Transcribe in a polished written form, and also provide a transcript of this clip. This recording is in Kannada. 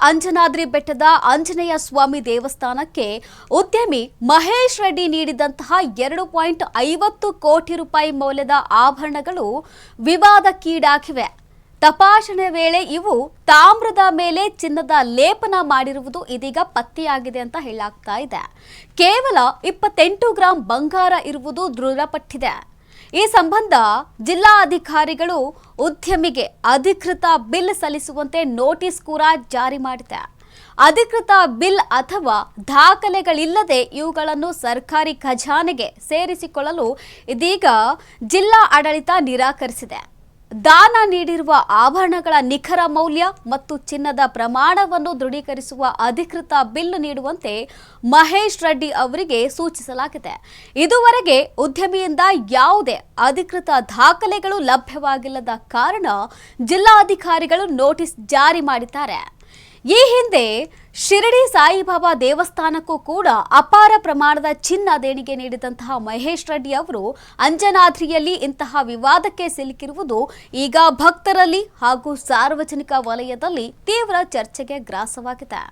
ಅಂಜನಾದ್ರಿ ಬೆಟ್ಟದ ಆಂಜನೇಯ ಸ್ವಾಮಿ ದೇವಸ್ಥಾನಕ್ಕೆ ಉದ್ಯಮಿ ಮಹೇಶ್ ರೆಡ್ಡಿ ನೀಡಿದಂತಹ 2.50 ಕೋಟಿ ರೂಪಾಯಿ ಮೌಲ್ಯದ ಆಭರಣಗಳು ವಿವಾದಕ್ಕೀಡಾಗಿವೆ. ತಪಾಸಣೆ ವೇಳೆ ಇವು ತಾಮ್ರದ ಮೇಲೆ ಚಿನ್ನದ ಲೇಪನ ಮಾಡಿರುವುದು ಇದೀಗ ಪತ್ತೆಯಾಗಿದೆ ಅಂತ ಹೇಳಲಾಗ್ತಾ ಇದೆ. ಕೇವಲ 28 ಗ್ರಾಂ ಬಂಗಾರ ಇರುವುದು ದೃಢಪಟ್ಟಿದೆ. ಈ ಸಂಬಂಧ ಜಿಲ್ಲಾ ಅಧಿಕಾರಿಗಳು ಉದ್ಯಮಿಗೆ ಅಧಿಕೃತ ಬಿಲ್ ಸಲ್ಲಿಸುವಂತೆ ನೋಟಿಸ್ ಕೂಡ ಜಾರಿ ಮಾಡಿದೆ. ಅಧಿಕೃತ ಬಿಲ್ ಅಥವಾ ದಾಖಲೆಗಳಿಲ್ಲದೆ ಇವುಗಳನ್ನು ಸರ್ಕಾರಿ ಖಜಾನೆಗೆ ಸೇರಿಸಿಕೊಳ್ಳಲು ಇದೀಗ ಜಿಲ್ಲಾ ಆಡಳಿತ ನಿರಾಕರಿಸಿದೆ. ದಾನ ನೀಡಿರುವ ಆಭರಣಗಳ ನಿಖರ ಮೌಲ್ಯ ಮತ್ತು ಚಿನ್ನದ ಪ್ರಮಾಣವನ್ನು ದೃಢೀಕರಿಸುವ ಅಧಿಕೃತ ಬಿಲ್ ನೀಡುವಂತೆ ಮಹೇಶ್ ರೆಡ್ಡಿ ಅವರಿಗೆ ಸೂಚಿಸಲಾಗಿದೆ. ಇದುವರೆಗೆ ಉದ್ಯಮಿಯಿಂದ ಯಾವುದೇ ಅಧಿಕೃತ ದಾಖಲೆಗಳು ಲಭ್ಯವಾಗಿಲ್ಲದ ಕಾರಣ ಜಿಲ್ಲಾಧಿಕಾರಿಗಳು ನೋಟಿಸ್ ಜಾರಿ ಮಾಡಿದ್ದಾರೆ. ಈ ಹಿಂದೆ ಶಿರಡಿ ಸಾಯಿಬಾಬಾ ದೇವಸ್ಥಾನಕ್ಕೂ ಕೂಡ ಅಪಾರ ಪ್ರಮಾಣದ ಚಿನ್ನ ದೇಣಿಗೆ ನೀಡಿದಂತಹ ಮಹೇಶ್ ರೆಡ್ಡಿ ಅವರು ಅಂಜನಾದ್ರಿಯಲ್ಲಿ ಇಂತಹ ವಿವಾದಕ್ಕೆ ಸಿಲುಕಿರುವುದು ಈಗ ಭಕ್ತರಲ್ಲಿ ಹಾಗೂ ಸಾರ್ವಜನಿಕ ವಲಯದಲ್ಲಿ ತೀವ್ರ ಚರ್ಚೆಗೆ ಗ್ರಾಸವಾಗಿದೆ.